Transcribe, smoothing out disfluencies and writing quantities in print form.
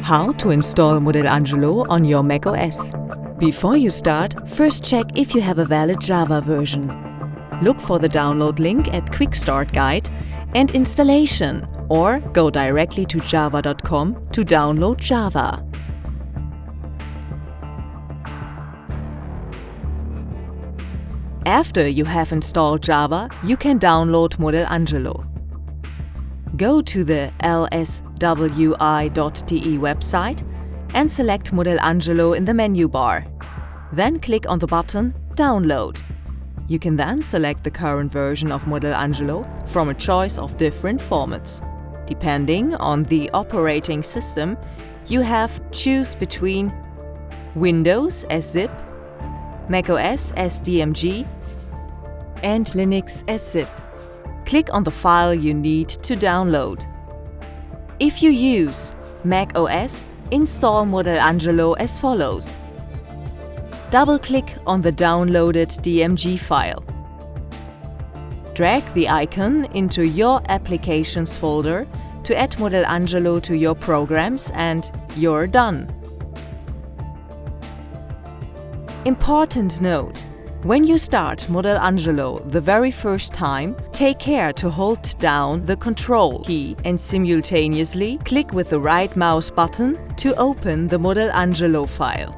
How to install Modelangelo on your macOS. Before you start, first check if you have a valid Java version. Look for the download link at Quick Start Guide and Installation, or go directly to java.com to download Java. After you have installed Java, you can download Modelangelo. Go to the lswi.de website and select Modelangelo in the menu bar. Then click on the button Download. You can then select the current version of Modelangelo from a choice of different formats. Depending on the operating system, you have choose between Windows as zip, macOS as DMG, and Linux as zip. Click on the file you need to download. If you use macOS, install Modelangelo as follows. Double-click on the downloaded DMG file. Drag the icon into your Applications folder to add Modelangelo to your programs and you're done. Important note: when you start Modelangelo the very first time, take care to hold down the Control key and simultaneously click with the right mouse button to open the Modelangelo file.